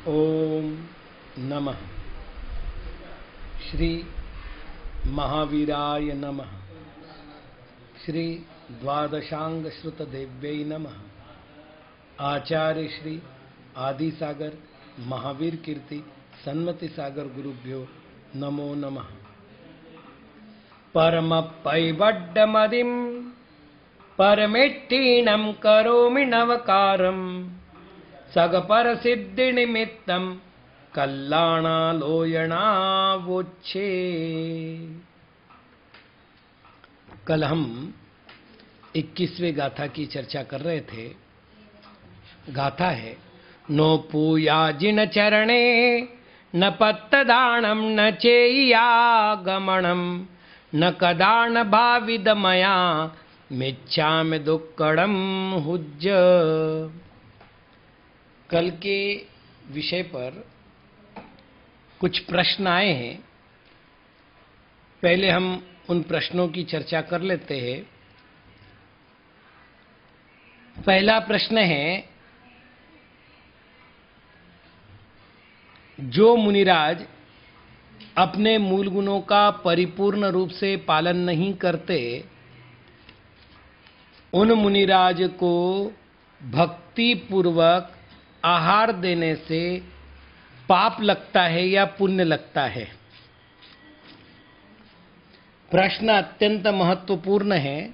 ओम नमः श्री महावीराय नमः। श्री द्वादशांग श्रुत देव्यै नमः। आचार्य श्री आदि सागर महावीर कीर्ति सन्मति सागर गुरुभ्यो नमो नमः। परम पैवड्डमदिं परमेट्टीणं करोमि नवकारं सगपर सिद्धि निमित्तं कल्याणालोयणावोच्छे। कल हम 21वें गाथा की चर्चा कर रहे थे। गाथा है नो पूया जिन चरणे न पत्तदानम न चेयागमनम न कदान भाविदमया मिच्छामि दुक्कडम हुज्ज। कल के विषय पर कुछ प्रश्न आए हैं। पहले हम उन प्रश्नों की चर्चा कर लेते हैं। पहला प्रश्न है, जो मुनिराज अपने मूल गुणों का परिपूर्ण रूप से पालन नहीं करते, उन मुनिराज को भक्ति पूर्वक आहार देने से पाप लगता है या पुण्य लगता है? प्रश्न अत्यंत महत्वपूर्ण है।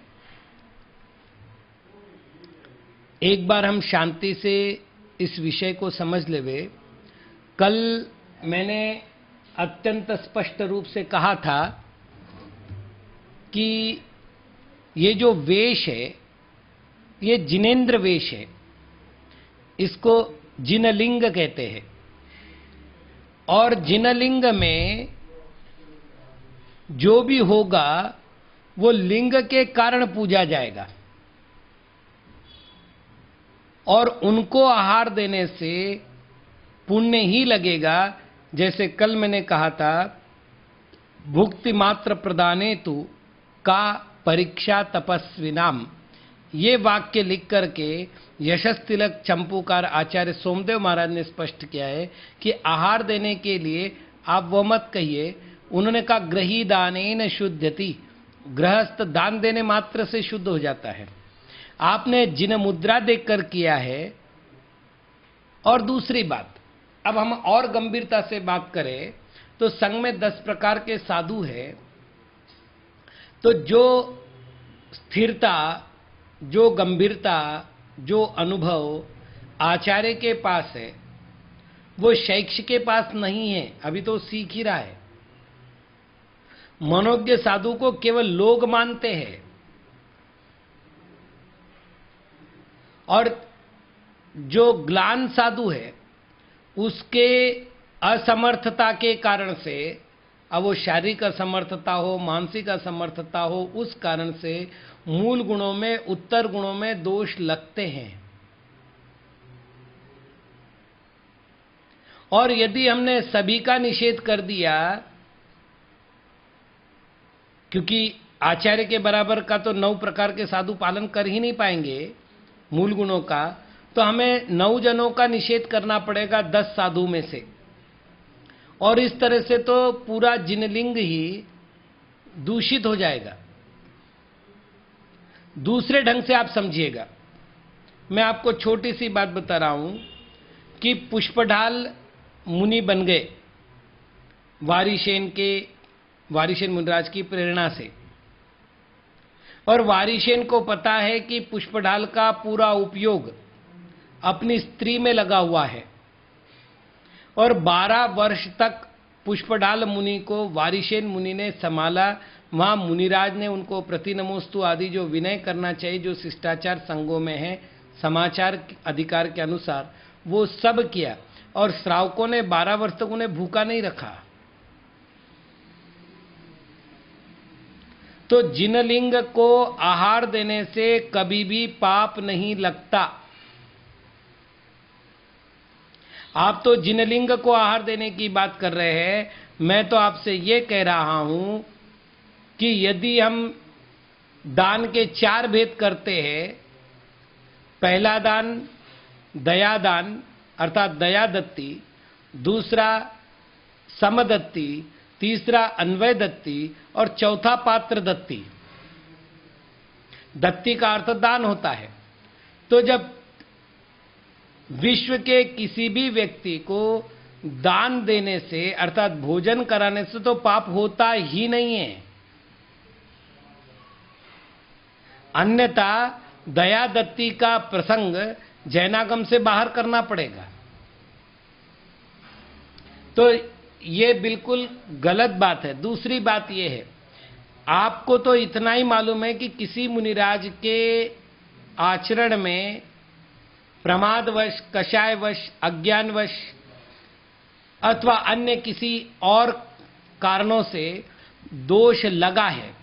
एक बार हम शांति से इस विषय को समझ लेवे। कल मैंने अत्यंत स्पष्ट रूप से कहा था कि ये जो वेश है ये जिनेंद्र वेश है। इसको जिनलिंग कहते हैं और जिनलिंग में जो भी होगा वो लिंग के कारण पूजा जाएगा और उनको आहार देने से पुण्य ही लगेगा। जैसे कल मैंने कहा था, भुक्ति मात्र प्रदाने तु का परीक्षा तपस्विनाम। ये वाक्य लिख करके यशस तिलक चंपूकार आचार्य सोमदेव महाराज ने स्पष्ट किया है कि आहार देने के लिए आप वो मत कहिए। उन्होंने कहा ग्रही दानेन शुद्धति, गृहस्थ दान देने मात्र से शुद्ध हो जाता है। आपने जिन मुद्रा देखकर किया है। और दूसरी बात, अब हम और गंभीरता से बात करें तो संघ में 10 प्रकार के साधु है। तो जो स्थिरता, जो गंभीरता, जो अनुभव आचार्य के पास है वो शैक्ष के पास नहीं है। अभी तो सीख ही रहा है। मनोज्ञ साधु को केवल लोग मानते हैं और जो ग्लान साधु है उसके असमर्थता के कारण से, अब वो शारीरिक असमर्थता हो, मानसिक असमर्थता हो, उस कारण से मूल गुणों में, उत्तर गुणों में दोष लगते हैं। और यदि हमने सभी का निषेध कर दिया, क्योंकि आचार्य के बराबर का तो 9 प्रकार के साधु पालन कर ही नहीं पाएंगे मूल गुणों का, तो हमें 9 जनों का निषेध करना पड़ेगा 10 साधु में से। और इस तरह से तो पूरा जिनलिंग ही दूषित हो जाएगा। दूसरे ढंग से आप समझिएगा। मैं आपको छोटी सी बात बता रहा हूं कि पुष्पढाल मुनि बन गए वारिशेन मुनिराज की प्रेरणा से। और वारिशेन को पता है कि पुष्पढाल का पूरा उपयोग अपनी स्त्री में लगा हुआ है और 12 वर्ष तक पुष्पढाल मुनि को वारिशेन मुनि ने संभाला। वहां मुनिराज ने उनको प्रतिनमोस्तु आदि जो विनय करना चाहिए, जो शिष्टाचार संघों में है समाचार अधिकार के अनुसार, वो सब किया। और श्रावकों ने 12 वर्ष तक उन्हें भूखा नहीं रखा। तो जिनलिंग को आहार देने से कभी भी पाप नहीं लगता। आप तो जिनलिंग को आहार देने की बात कर रहे हैं। मैं तो आपसे ये कह रहा हूं कि यदि हम दान के 4 भेद करते हैं, पहला दान दया दान अर्थात दया दत्ती, दूसरा समदत्ती, तीसरा अन्वय दत्ती और चौथा पात्र दत्ती। दत्ती का अर्थ दान होता है। तो जब विश्व के किसी भी व्यक्ति को दान देने से अर्थात भोजन कराने से तो पाप होता ही नहीं है, अन्यथा दया दत्ती का प्रसंग जैनागम से बाहर करना पड़ेगा। तो ये बिल्कुल गलत बात है। दूसरी बात ये है, आपको तो इतना ही मालूम है कि किसी मुनिराज के आचरण में प्रमादवश, कषायवश, अज्ञानवश अथवा अन्य किसी और कारणों से दोष लगा है।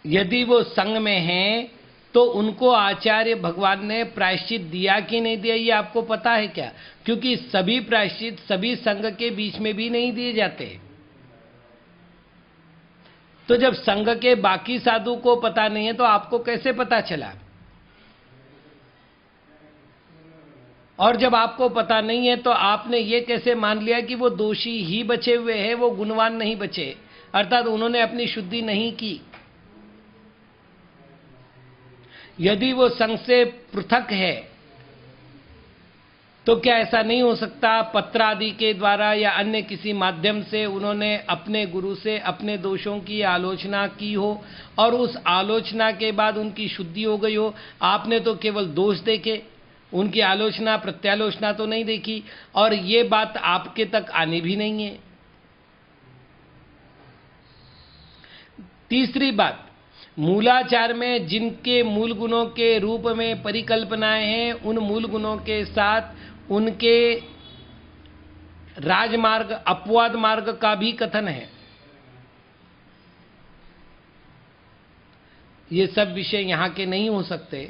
यदि वो संग में हैं तो उनको आचार्य भगवान ने प्रायश्चित दिया कि नहीं दिया, ये आपको पता है क्या? क्योंकि सभी प्रायश्चित सभी संघ के बीच में भी नहीं दिए जाते। तो जब संघ के बाकी साधु को पता नहीं है तो आपको कैसे पता चला? और जब आपको पता नहीं है तो आपने ये कैसे मान लिया कि वो दोषी ही बचे हुए हैं, वो गुणवान नहीं बचे, अर्थात उन्होंने अपनी शुद्धि नहीं की। यदि वो संघ से पृथक है तो क्या ऐसा नहीं हो सकता पत्र आदि के द्वारा या अन्य किसी माध्यम से उन्होंने अपने गुरु से अपने दोषों की आलोचना की हो और उस आलोचना के बाद उनकी शुद्धि हो गई हो? आपने तो केवल दोष देखे, उनकी आलोचना प्रत्यालोचना तो नहीं देखी, और ये बात आपके तक आनी भी नहीं है। तीसरी बात, मूलाचार में जिनके मूल गुणों के रूप में परिकल्पनाएं हैं, उन मूल गुणों के साथ उनके राजमार्ग अपवाद मार्ग का भी कथन है। ये सब विषय यहां के नहीं हो सकते,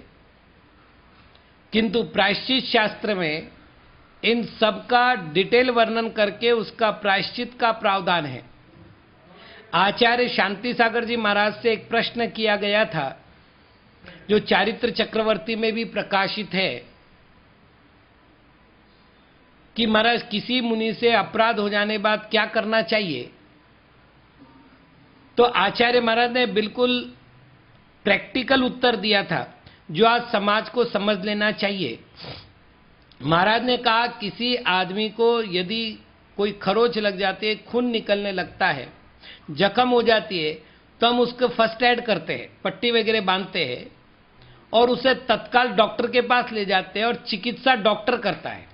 किंतु प्रायश्चित शास्त्र में इन सब का डिटेल वर्णन करके उसका प्रायश्चित का प्रावधान है। आचार्य शांति सागर जी महाराज से एक प्रश्न किया गया था जो चारित्र चक्रवर्ती में भी प्रकाशित है कि महाराज किसी मुनि से अपराध हो जाने बाद क्या करना चाहिए। तो आचार्य महाराज ने बिल्कुल प्रैक्टिकल उत्तर दिया था जो आज समाज को समझ लेना चाहिए। महाराज ने कहा, किसी आदमी को यदि कोई खरोच लग जाती है, खून निकलने लगता है, जख्म हो जाती है, तो हम उसको फर्स्ट एड करते हैं, पट्टी वगैरह बांधते हैं और उसे तत्काल डॉक्टर के पास ले जाते हैं और चिकित्सा डॉक्टर करता है।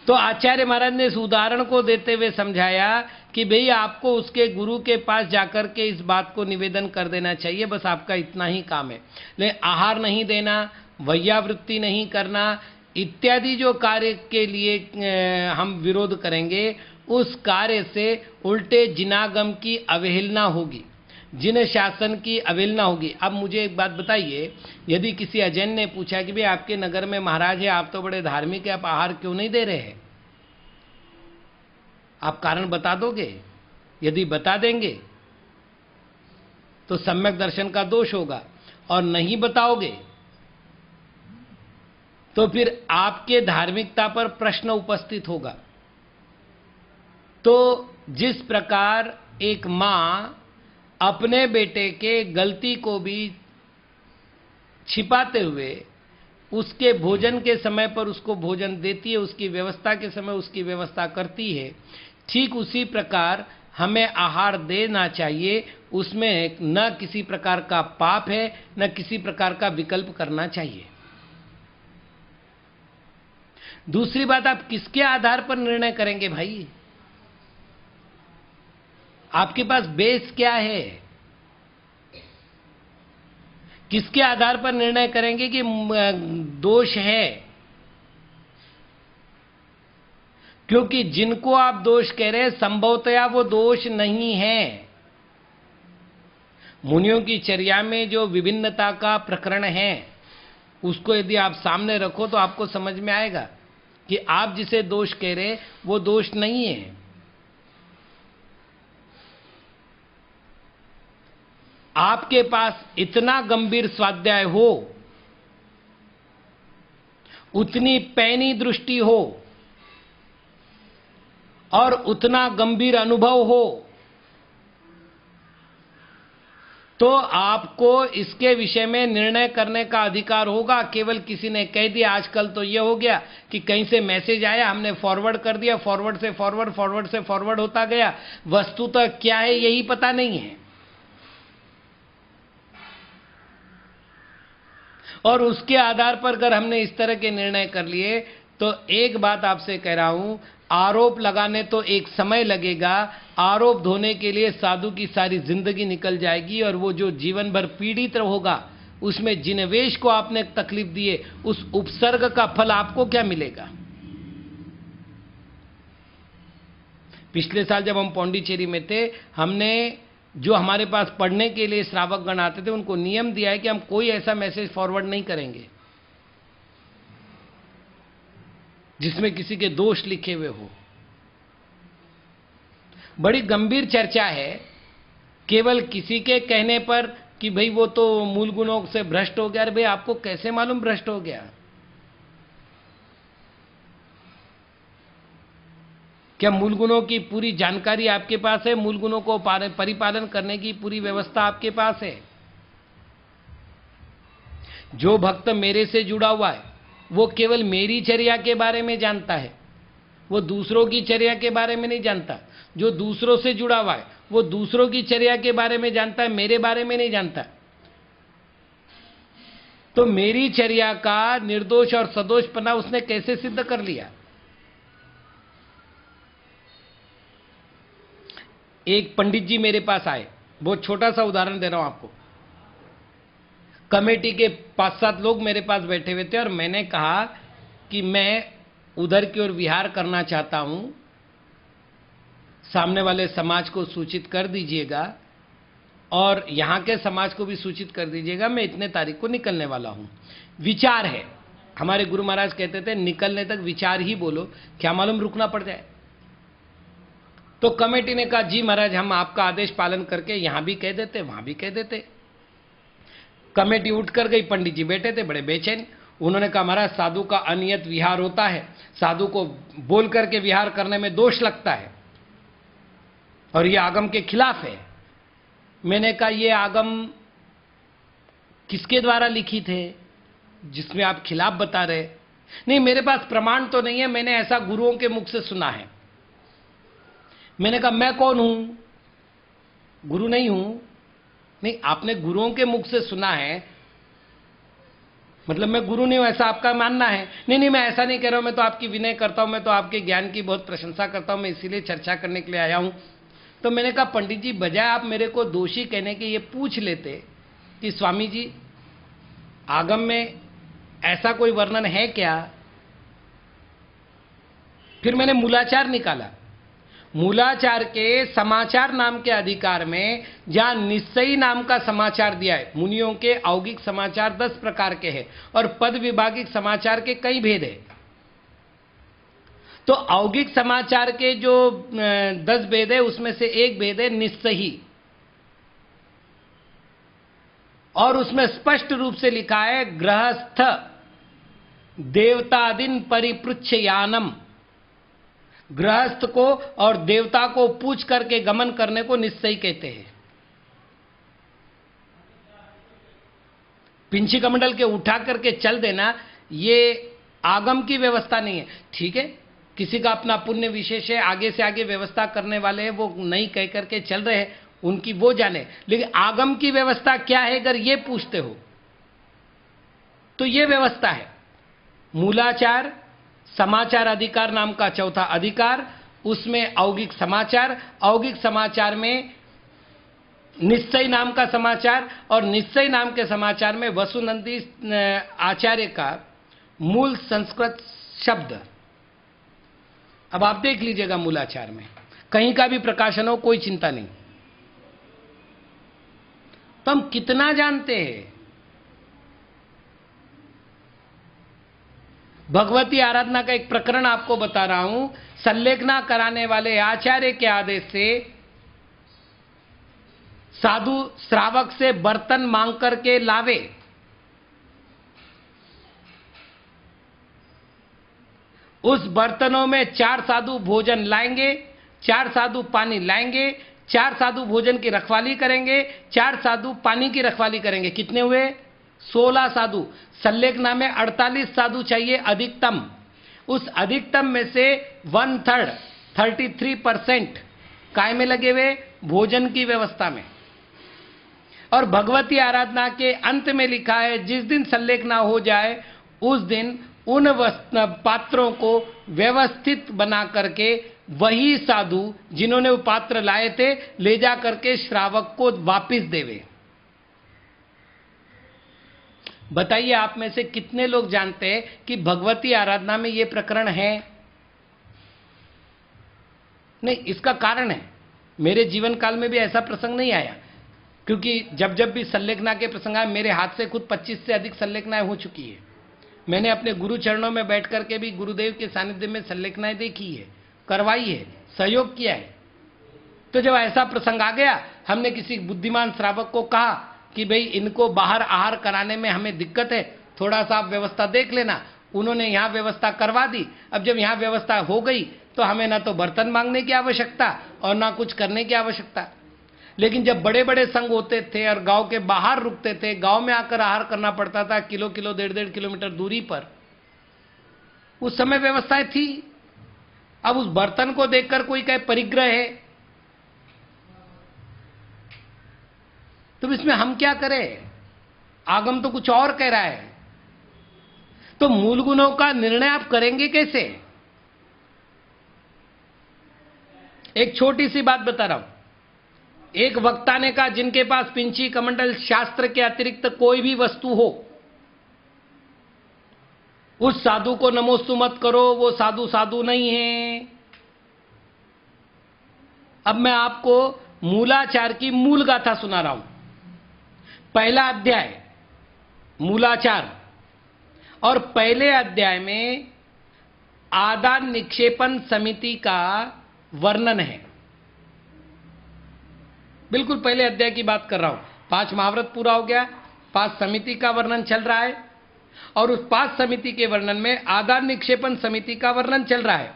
तो आचार्य महाराज ने इस उदाहरण को देते हुए समझाया कि भाई आपको उसके गुरु के पास जाकर के इस बात को निवेदन कर देना चाहिए, बस आपका इतना ही काम है। लेकिन आहार नहीं देना, वैयावृत्ति नहीं करना इत्यादि जो कार्य के लिए हम विरोध करेंगे, उस कार्य से उल्टे जिनागम की अवहेलना होगी, जिन शासन की अवहेलना होगी। अब मुझे एक बात बताइए, यदि किसी अजैन ने पूछा कि भाई आपके नगर में महाराज है, आप तो बड़े धार्मिक है, आप आहार क्यों नहीं दे रहे हैं? आप कारण बता दोगे? यदि बता देंगे तो सम्यक दर्शन का दोष होगा, और नहीं बताओगे तो फिर आपके धार्मिकता पर प्रश्न उपस्थित होगा। तो जिस प्रकार एक मां अपने बेटे के गलती को भी छिपाते हुए उसके भोजन के समय पर उसको भोजन देती है, उसकी व्यवस्था के समय उसकी व्यवस्था करती है, ठीक उसी प्रकार हमें आहार देना चाहिए। उसमें न किसी प्रकार का पाप है, न किसी प्रकार का विकल्प करना चाहिए। दूसरी बात, आप किसके आधार पर निर्णय करेंगे भाई? आपके पास बेस क्या है? किसके आधार पर निर्णय करेंगे कि दोष है? क्योंकि जिनको आप दोष कह रहे हैं संभवतया वो दोष नहीं है। मुनियों की चर्या में जो विभिन्नता का प्रकरण है उसको यदि आप सामने रखो तो आपको समझ में आएगा कि आप जिसे दोष कह रहे हैं वो दोष नहीं है। आपके पास इतना गंभीर स्वाध्याय हो, उतनी पैनी दृष्टि हो और उतना गंभीर अनुभव हो, तो आपको इसके विषय में निर्णय करने का अधिकार होगा। केवल किसी ने कह दिया, आजकल तो यह हो गया कि कहीं से मैसेज आया, हमने फॉरवर्ड कर दिया, फॉरवर्ड से फॉरवर्ड, फॉरवर्ड से फॉरवर्ड होता गया, वस्तुतः क्या है यही पता नहीं है। और उसके आधार पर अगर हमने इस तरह के निर्णय कर लिए, तो एक बात आपसे कह रहा हूं, आरोप लगाने तो एक समय लगेगा, आरोप धोने के लिए साधु की सारी जिंदगी निकल जाएगी, और वो जो जीवन भर पीड़ित होगा, उसमें जिनवेश को आपने तकलीफ दिए, उस उपसर्ग का फल आपको क्या मिलेगा। पिछले साल जब हम पौंडीचेरी में थे, हमने जो हमारे पास पढ़ने के लिए श्रावकगण आते थे, उनको नियम दिया है कि हम कोई ऐसा मैसेज फॉरवर्ड नहीं करेंगे जिसमें किसी के दोष लिखे हुए हो। बड़ी गंभीर चर्चा है, केवल किसी के कहने पर कि भाई वो तो मूल गुणों से भ्रष्ट हो गया। अरे भाई, आपको कैसे मालूम भ्रष्ट हो गया? क्या मूल गुणों की पूरी जानकारी आपके पास है? मूल गुणों को परिपालन करने की पूरी व्यवस्था आपके पास है? जो भक्त मेरे से जुड़ा हुआ है, वो केवल मेरी चर्या के बारे में जानता है, वो दूसरों की चर्या के बारे में नहीं जानता। जो दूसरों से जुड़ा हुआ है, वो दूसरों की चर्या के बारे में जानता है, मेरे बारे में नहीं जानता। तो मेरी चर्या का निर्दोष और सदोषपना उसने कैसे सिद्ध कर लिया? एक पंडित जी मेरे पास आए, बहुत छोटा सा उदाहरण दे रहा हूं आपको। कमेटी के 5-7 लोग मेरे पास बैठे हुए थे और मैंने कहा कि मैं उधर की ओर विहार करना चाहता हूं, सामने वाले समाज को सूचित कर दीजिएगा और यहां के समाज को भी सूचित कर दीजिएगा, मैं इतने तारीख को निकलने वाला हूं। विचार है, हमारे गुरु महाराज कहते थे निकलने तक विचार ही बोलो, क्या मालूम रुकना पड़ जाए। तो कमेटी ने कहा जी महाराज, हम आपका आदेश पालन करके यहां भी कह देते, वहां भी कह देते। कमेटी उठ कर गई, पंडित जी बैठे थे बड़े बेचैन। उन्होंने कहा महाराज, साधु का अनियत विहार होता है, साधु को बोल करके विहार करने में दोष लगता है और यह आगम के खिलाफ है। मैंने कहा ये आगम किसके द्वारा लिखित है जिसमें आप खिलाफ बता रहे? नहीं, मेरे पास प्रमाण तो नहीं है, मैंने ऐसा गुरुओं के मुख से सुना है। मैंने कहा मैं कौन हूं? गुरु नहीं हूं। नहीं, आपने गुरुओं के मुख से सुना है, मतलब मैं गुरु नहीं हूं ऐसा आपका मानना है? नहीं नहीं, मैं ऐसा नहीं कह रहा हूं, मैं तो आपकी विनय करता हूं, मैं तो आपके ज्ञान की बहुत प्रशंसा करता हूं, मैं इसीलिए चर्चा करने के लिए आया हूं। तो मैंने कहा पंडित जी, बजाय आप मेरे को दोषी कहने के ये पूछ लेते कि स्वामी जी आगम में ऐसा कोई वर्णन है क्या? फिर मैंने मूलाचार निकाला। मूलाचार के समाचार नाम के अधिकार में जहां निश्चयी नाम का समाचार दिया है, मुनियों के औगिक समाचार 10 प्रकार के हैं और पद विभागिक समाचार के कई भेद है। तो औगिक समाचार के जो 10 भेद है, उसमें से एक भेद है निश्चयी, और उसमें स्पष्ट रूप से लिखा है गृहस्थ देवतादिन परिपृच्छयानम। गृहस्थ को और देवता को पूछ करके गमन करने को निश्चय कहते हैं। पिंची कमंडल के उठा करके चल देना, ये आगम की व्यवस्था नहीं है। ठीक है, किसी का अपना पुण्य विशेष है, आगे से आगे व्यवस्था करने वाले हैं, वो नहीं कह करके चल रहे हैं, उनकी वो जाने। लेकिन आगम की व्यवस्था क्या है अगर ये पूछते हो तो ये व्यवस्था है। मूलाचार समाचार अधिकार नाम का चौथा अधिकार, उसमें औगिक समाचार, औगिक समाचार में निश्चय नाम का समाचार, और निश्चय नाम के समाचार में वसुनंदी आचार्य का मूल संस्कृत शब्द। अब आप देख लीजिएगा मूलाचार में कहीं का भी प्रकाशन हो, कोई चिंता नहीं। तो हम कितना जानते हैं? भगवती आराधना का एक प्रकरण आपको बता रहा हूं। संलेखना कराने वाले आचार्य के आदेश से साधु श्रावक से बर्तन मांग करके लावे, उस बर्तनों में 4 साधु भोजन लाएंगे, 4 साधु पानी लाएंगे, 4 साधु भोजन की रखवाली करेंगे, 4 साधु पानी की रखवाली करेंगे। कितने हुए? 16 साधु। सल्लेखना में 48 साधु चाहिए अधिकतम। उस अधिकतम में से 1/3 33% काय में लगे हुए? भोजन की व्यवस्था में। और भगवती आराधना के अंत में लिखा है जिस दिन सल्लेखना हो जाए उस दिन उन पात्रों को व्यवस्थित बना करके वही साधु जिन्होंने वो पात्र लाए थे ले जा करके श्रावक को वापस देवे। बताइए आप में से कितने लोग जानते हैं कि भगवती आराधना में ये प्रकरण है? नहीं, इसका कारण है मेरे जीवन काल में भी ऐसा प्रसंग नहीं आया, क्योंकि जब जब भी सल्लेखना के प्रसंग आए मेरे हाथ से खुद 25 से अधिक सल्लेखनाएं हो चुकी है। मैंने अपने गुरु चरणों में बैठ करके भी गुरुदेव के सानिध्य में सल्लेखनाएं देखी है, करवाई है, सहयोग किया है। तो जब ऐसा प्रसंग आ गया, हमने किसी बुद्धिमान श्रावक को कहा कि भाई इनको बाहर आहार कराने में हमें दिक्कत है, थोड़ा सा आप व्यवस्था देख लेना। उन्होंने यहाँ व्यवस्था करवा दी। अब जब यहाँ व्यवस्था हो गई तो हमें ना तो बर्तन मांगने की आवश्यकता और ना कुछ करने की आवश्यकता। लेकिन जब बड़े बड़े संघ होते थे और गांव के बाहर रुकते थे, गांव में आकर आहार करना पड़ता था किलो 1.5 किलोमीटर दूरी पर, उस समय व्यवस्थाएं थी। अब उस बर्तन को देखकर कोई कहे परिग्रह है, तो इसमें हम क्या करें? आगम तो कुछ और कह रहा है। तो मूल गुणों का निर्णय आप करेंगे कैसे? एक छोटी सी बात बता रहा हूं। एक वक्ता ने कहा जिनके पास पिंची कमंडल शास्त्र के अतिरिक्त कोई भी वस्तु हो उस साधु को नमोस्तु मत करो, वो साधु साधु नहीं है। अब मैं आपको मूलाचार की मूल गाथा सुना रहा हूं। पहला अध्याय मूलाचार, और पहले अध्याय में आदान निक्षेपण समिति का वर्णन है। बिल्कुल पहले अध्याय की बात कर रहा हूं। 5 महाव्रत पूरा हो गया, 5 समिति का वर्णन चल रहा है, और उस 5 समिति के वर्णन में आदान निक्षेपण समिति का वर्णन चल रहा है।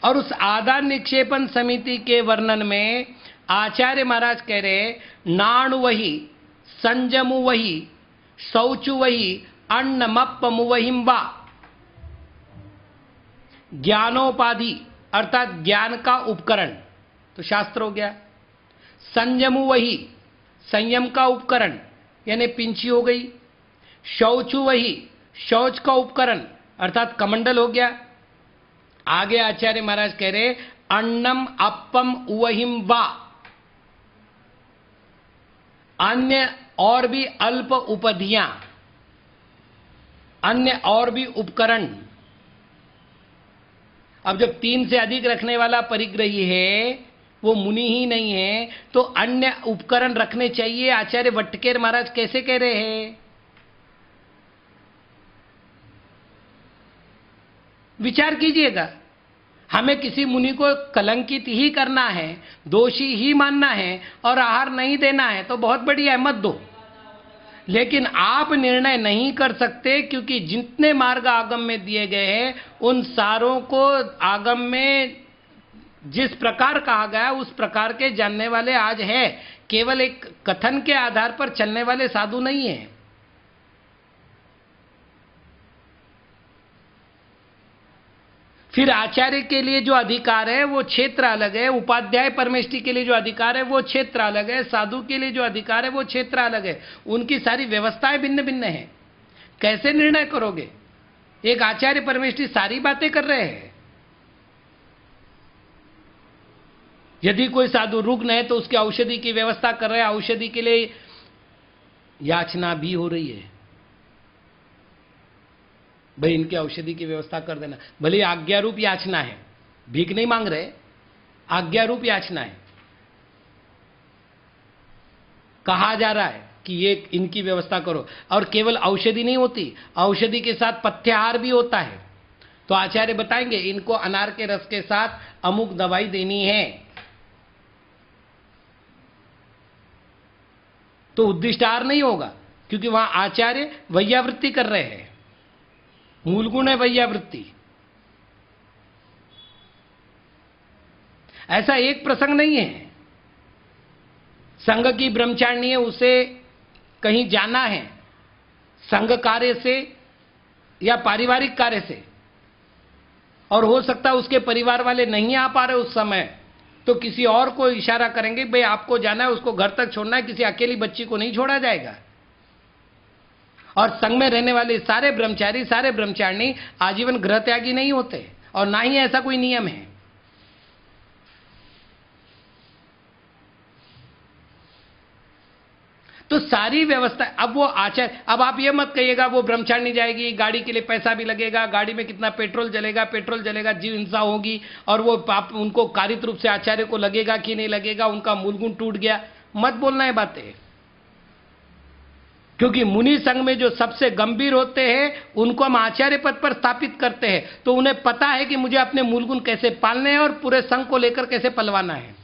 और उस आदान निक्षेपण समिति के वर्णन में आचार्य महाराज कह रहे नाणु वही, संजमु वही, शौचु वही, अन्नमप्पमु वहिम वा। ज्ञानोपाधि अर्थात ज्ञान का उपकरण तो शास्त्र हो गया। संयमु वही, संयम का उपकरण यानी पिंची हो गई। शौचु वही, शौच का उपकरण अर्थात कमंडल हो गया। आगे आचार्य महाराज कह रहे अन्नम अप्पम उवहिम वा, अन्य और भी अल्प उपाधियां, अन्य और भी उपकरण। अब जब 3 से अधिक रखने वाला परिग्रही है, वो मुनि ही नहीं है, तो अन्य उपकरण रखने चाहिए। आचार्य वट्टकेर महाराज कैसे कह रहे हैं? विचार कीजिएगा। हमें किसी मुनि को कलंकित ही करना है, दोषी ही मानना है और आहार नहीं देना है तो बहुत बढ़िया है, मत दो। लेकिन आप निर्णय नहीं कर सकते, क्योंकि जितने मार्ग आगम में दिए गए हैं उन सारों को आगम में जिस प्रकार कहा गया उस प्रकार के जानने वाले आज है। केवल एक कथन के आधार पर चलने वाले साधु नहीं है। फिर आचार्य के लिए जो अधिकार है वो क्षेत्र अलग है, उपाध्याय परमेष्ठी के लिए जो अधिकार है वो क्षेत्र अलग है, साधु के लिए जो अधिकार है वो क्षेत्र अलग है। उनकी सारी व्यवस्थाएं भिन्न भिन्न हैं। कैसे निर्णय करोगे? एक आचार्य परमेष्ठी सारी बातें कर रहे हैं। यदि कोई साधु रुग्ण है तो उसकी औषधि की व्यवस्था कर रहे हैं, औषधि के लिए याचना भी हो रही है, भाई इनकी औषधि की व्यवस्था कर देना। भले आज्ञा रूप याचना है, भीख नहीं मांग रहे, आज्ञा रूप याचना है। कहा जा रहा है कि ये इनकी व्यवस्था करो। और केवल औषधि नहीं होती, औषधि के साथ पथ्याहार भी होता है। तो आचार्य बताएंगे इनको अनार के रस के साथ अमुक दवाई देनी है। तो उद्दिष्टार नहीं होगा, क्योंकि वहां आचार्य वैयावृत्ति कर रहे हैं, मूल गुण है वैयावृत्ति। ऐसा एक प्रसंग नहीं है, संघ की ब्रह्मचारिणी है, उसे कहीं जाना है संघ कार्य से या पारिवारिक कार्य से, और हो सकता है उसके परिवार वाले नहीं आ पा रहे उस समय, तो किसी और को इशारा करेंगे, भाई आपको जाना है, उसको घर तक छोड़ना है, किसी अकेली बच्ची को नहीं छोड़ा जाएगा। और संघ में रहने वाले सारे ब्रह्मचारी, सारे ब्रह्मचारिणी आजीवन गृह त्यागी नहीं होते, और ना ही ऐसा कोई नियम है। तो सारी व्यवस्था, अब वो आचार्य, अब आप ये मत कहिएगा वो ब्रह्मचारिणी जाएगी, गाड़ी के लिए पैसा भी लगेगा, गाड़ी में कितना पेट्रोल जलेगा, जीव हिंसा होगी, और वो पाप उनको कारित रूप से आचार्य को लगेगा कि नहीं लगेगा, उनका मूलगुण टूट गया, मत बोलना है बातें। क्योंकि मुनि संघ में जो सबसे गंभीर होते हैं उनको हम आचार्य पद पर स्थापित करते हैं, तो उन्हें पता है कि मुझे अपने मूलगुण कैसे पालने हैं और पूरे संघ को लेकर कैसे पलवाना है।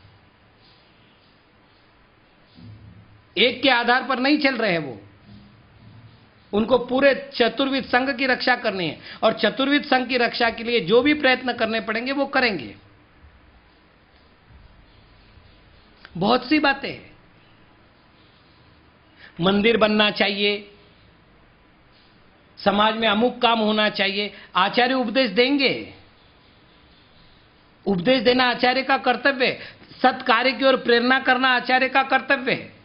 एक के आधार पर नहीं चल रहे हैं वो, उनको पूरे चतुर्विध संघ की रक्षा करनी है, और चतुर्विध संघ की रक्षा के लिए जो भी प्रयत्न करने पड़ेंगे वो करेंगे। बहुत सी बातें हैं, मंदिर बनना चाहिए, समाज में अमुक काम होना चाहिए, आचार्य उपदेश देंगे, उपदेश देना आचार्य का कर्तव्य है, सत्कार्य की ओर प्रेरणा करना आचार्य का कर्तव्य है।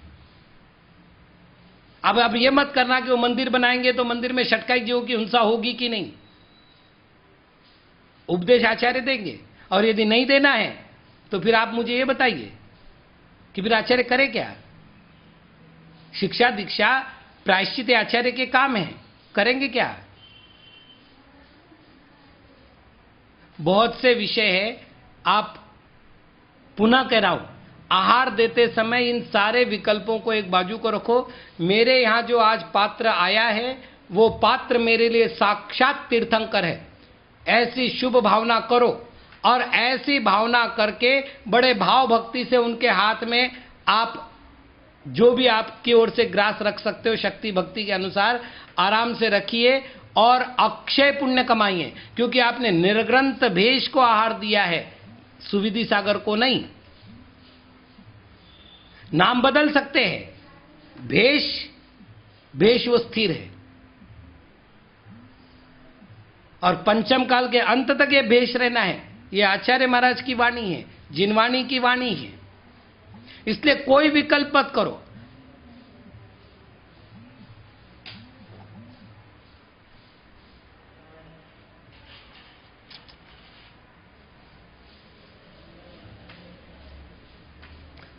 अब ये मत करना कि वो मंदिर बनाएंगे तो मंदिर में षटकाई जीवों की हिंसा होगी कि नहीं, उपदेश आचार्य देंगे, और यदि नहीं देना है तो फिर आप मुझे ये बताइए कि फिर आचार्य करे क्या? शिक्षा दीक्षा प्रायश्चित आचार्य के काम है, करेंगे क्या? बहुत से विषय है, आप पुनः कह रहा हूं, आहार देते समय इन सारे विकल्पों को एक बाजू को रखो। मेरे यहां जो आज पात्र आया है वो पात्र मेरे लिए साक्षात तीर्थंकर है, ऐसी शुभ भावना करो, और ऐसी भावना करके बड़े भाव भक्ति से उनके हाथ में आप जो भी आपकी ओर से ग्रास रख सकते हो शक्ति भक्ति के अनुसार आराम से रखिए, और अक्षय पुण्य कमाइए, क्योंकि आपने निर्ग्रंथ भेष को आहार दिया है, सुविधि सागर को नहीं। नाम बदल सकते हैं, भेष वो स्थिर है, और पंचम काल के अंत तक ये भेष रहना है। ये आचार्य महाराज की वाणी है, जिनवाणी की वाणी है, इसलिए कोई विकल्प मत करो।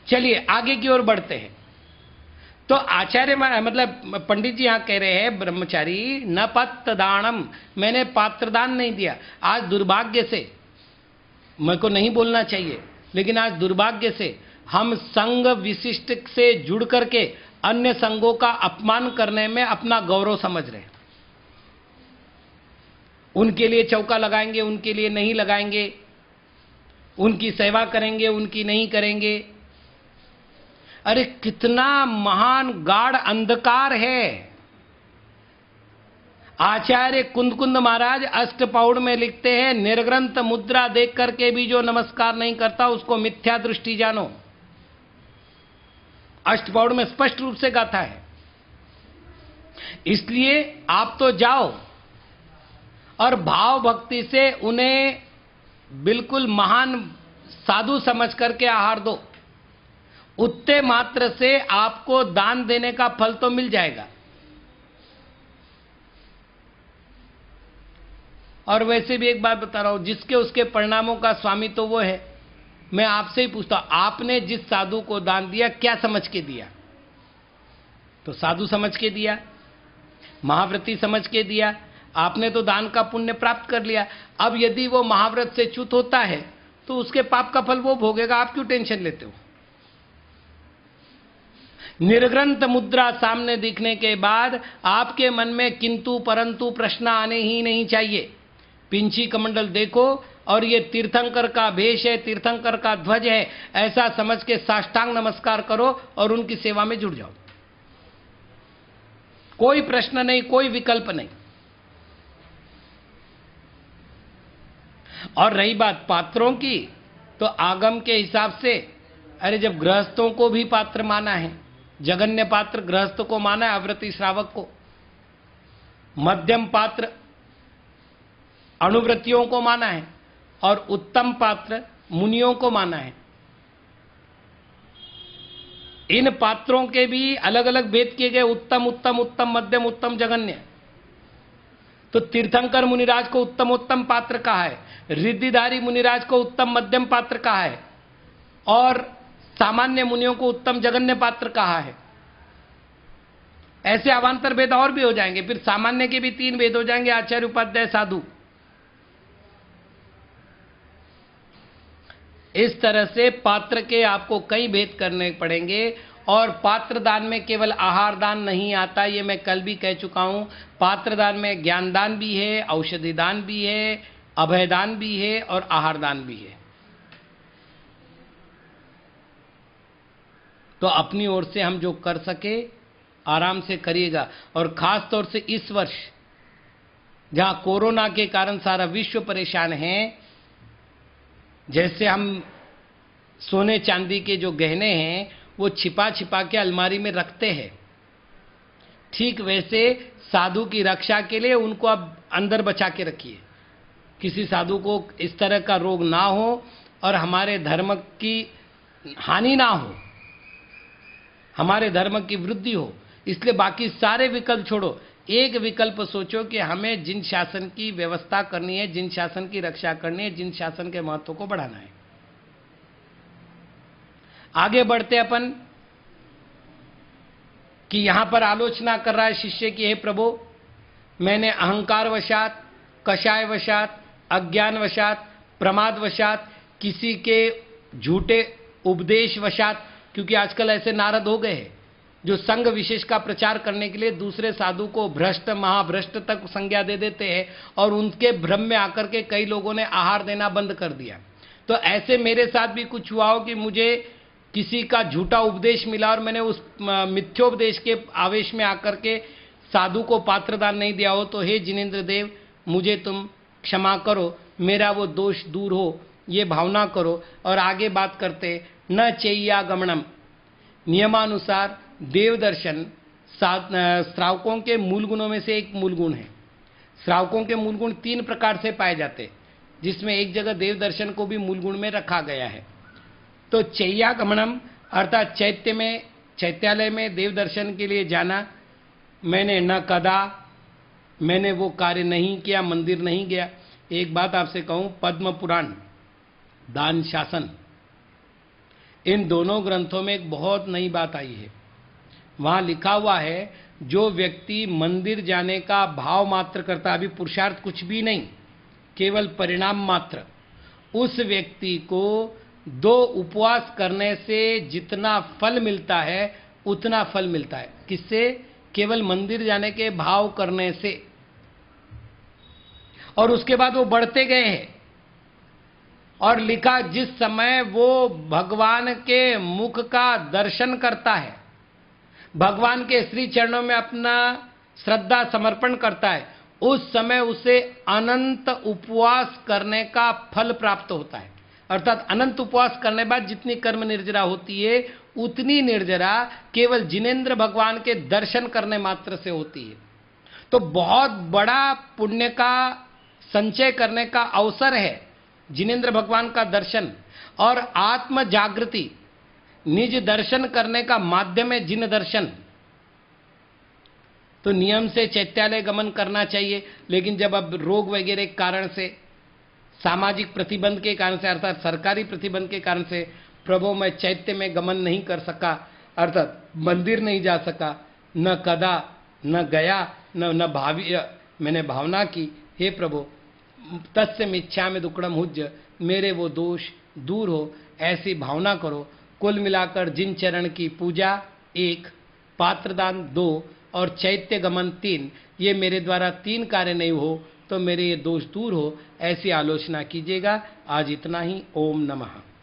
चलिए आगे की ओर बढ़ते हैं। तो आचार्य मतलब पंडित जी यहां कह रहे हैं, ब्रह्मचारी न पत्रदानम, मैंने पात्रदान नहीं दिया। आज दुर्भाग्य से, मेरे को नहीं बोलना चाहिए, लेकिन आज दुर्भाग्य से हम संघ विशिष्ट से जुड़ करके अन्य संघों का अपमान करने में अपना गौरव समझ रहे हैं। उनके लिए चौका लगाएंगे, उनके लिए नहीं लगाएंगे, उनकी सेवा करेंगे, उनकी नहीं करेंगे। अरे कितना महान गाढ़ अंधकार है। आचार्य कुंद महाराज अष्टपौड़ में लिखते हैं, निर्ग्रंथ मुद्रा देख करके भी जो नमस्कार नहीं करता उसको मिथ्या दृष्टि जानो। अष्टपौड़ में स्पष्ट रूप से गाथा है। इसलिए आप तो जाओ और भाव भक्ति से उन्हें बिल्कुल महान साधु समझ करके आहार दो। उतने मात्र से आपको दान देने का फल तो मिल जाएगा। और वैसे भी एक बात बता रहा हूं, जिसके उसके परिणामों का स्वामी तो वो है। मैं आपसे ही पूछता हूं, आपने जिस साधु को दान दिया क्या समझ के दिया? तो साधु समझ के दिया, महाव्रती समझ के दिया, आपने तो दान का पुण्य प्राप्त कर लिया। अब यदि वो महाव्रत से च्युत होता है तो उसके पाप का फल वो भोगेगा, आप क्यों टेंशन लेते हो? निर्ग्रंथ मुद्रा सामने दिखने के बाद आपके मन में किंतु परंतु प्रश्न आने ही नहीं चाहिए। पिंची कमंडल देखो और ये तीर्थंकर का भेष है, तीर्थंकर का ध्वज है, ऐसा समझ के साष्टांग नमस्कार करो और उनकी सेवा में जुड़ जाओ। कोई प्रश्न नहीं, कोई विकल्प नहीं। और रही बात पात्रों की, तो आगम के हिसाब से, अरे जब गृहस्थों को भी पात्र माना है, जगन्य पात्र गृहस्थ को माना है, अव्रती श्रावक को, मध्यम पात्र अनुव्रतियों को माना है, और उत्तम पात्र मुनियों को माना है। इन पात्रों के भी अलग अलग भेद किए गए, उत्तम उत्तम उत्तम मध्यम उत्तम जगन्य। तो तीर्थंकर मुनिराज को उत्तम पात्र कहा है, रिद्धिधारी मुनिराज को उत्तम मध्यम पात्र कहा है, और सामान्य मुनियों को उत्तम जगन्य पात्र कहा है। ऐसे अवान्तर भेद और भी हो जाएंगे, फिर सामान्य के भी 3 भेद हो जाएंगे, आचार्य उपाध्याय साधु। इस तरह से पात्र के आपको कई भेद करने पड़ेंगे। और पात्र दान में केवल आहार दान नहीं आता, ये मैं कल भी कह चुका हूं। पात्र दान में ज्ञान दान भी है, औषधि दान भी है, अभय दान भी है, और आहार दान भी है। तो अपनी ओर से हम जो कर सके आराम से करिएगा। और खास तौर से इस वर्ष जहां कोरोना के कारण सारा विश्व परेशान है, जैसे हम सोने चांदी के जो गहने हैं वो छिपा छिपा के अलमारी में रखते हैं, ठीक वैसे साधु की रक्षा के लिए उनको अब अंदर बचा के रखिए। किसी साधु को इस तरह का रोग ना हो और हमारे धर्म की हानि ना हो, हमारे धर्म की वृद्धि हो। इसलिए बाकी सारे विकल्प छोड़ो, एक विकल्प सोचो कि हमें जिन शासन की व्यवस्था करनी है, जिन शासन की रक्षा करनी है, जिन शासन के महत्व को बढ़ाना है। आगे बढ़ते अपन कि यहां पर आलोचना कर रहा है शिष्य की, हे प्रभु मैंने अहंकार वशात, कषाय वशात, अज्ञान वशात, प्रमाद वशात, किसी के झूठे उपदेश वशात, क्योंकि आजकल ऐसे नारद हो गए हैं जो संघ विशेष का प्रचार करने के लिए दूसरे साधु को भ्रष्ट महाभ्रष्ट तक संज्ञा दे देते हैं, और उनके भ्रम में आकर के कई लोगों ने आहार देना बंद कर दिया। तो ऐसे मेरे साथ भी कुछ हुआ हो कि मुझे किसी का झूठा उपदेश मिला और मैंने उस मिथ्योपदेश के आवेश में आकर के साधु को पात्रदान नहीं दिया हो, तो हे जिनेंद्र देव मुझे तुम क्षमा करो, मेरा वो दोष दूर हो, ये भावना करो। और आगे बात करते, न चैयागमनम, नियमानुसार देव दर्शन श्रावकों के मूल गुणों में से एक मूल गुण है। श्रावकों के मूल गुण 3 प्रकार से पाए जाते, जिसमें एक जगह देव दर्शन को भी मूल गुण में रखा गया है। तो चैयागमनम अर्थात चैत्यालय में देव दर्शन के लिए जाना। मैंने न कदा, मैंने वो कार्य नहीं किया, मंदिर नहीं गया। एक बात आपसे कहूं, पद्म पुराण, दान शासन, इन दोनों ग्रंथों में एक बहुत नई बात आई है। वहां लिखा हुआ है, जो व्यक्ति मंदिर जाने का भाव मात्र करता, अभी पुरुषार्थ कुछ भी नहीं, केवल परिणाम मात्र, उस व्यक्ति को 2 उपवास करने से जितना फल मिलता है उतना फल मिलता है। किससे? केवल मंदिर जाने के भाव करने से। और उसके बाद वो बढ़ते गए हैं, और लिखा जिस समय वो भगवान के मुख का दर्शन करता है, भगवान के श्री चरणों में अपना श्रद्धा समर्पण करता है, उस समय उसे अनंत उपवास करने का फल प्राप्त होता है। अर्थात अनंत उपवास करने बाद जितनी कर्म निर्जरा होती है, उतनी निर्जरा केवल जिनेंद्र भगवान के दर्शन करने मात्र से होती है। तो बहुत बड़ा पुण्य का संचय करने का अवसर है जिनेंद्र भगवान का दर्शन, और आत्म जागृति, निज दर्शन करने का माध्यम है जिन दर्शन। तो नियम से चैत्यालय गमन करना चाहिए, लेकिन जब अब रोग वगैरह के कारण से, सामाजिक प्रतिबंध के कारण से, अर्थात सरकारी प्रतिबंध के कारण से प्रभु मैं चैत्य में गमन नहीं कर सका, अर्थात मंदिर नहीं जा सका, न कदा न गया न भावी, मैंने भावना की हे प्रभु तस्य मिच्छा में दुक्कड़म हुज्ज, मेरे वो दोष दूर हो, ऐसी भावना करो। कुल मिलाकर जिन चरण की पूजा 1, पात्रदान 2 और चैत्य गमन 3, ये मेरे द्वारा 3 कार्य नहीं हो तो मेरे ये दोष दूर हो, ऐसी आलोचना कीजिएगा। आज इतना ही। ओम नमः।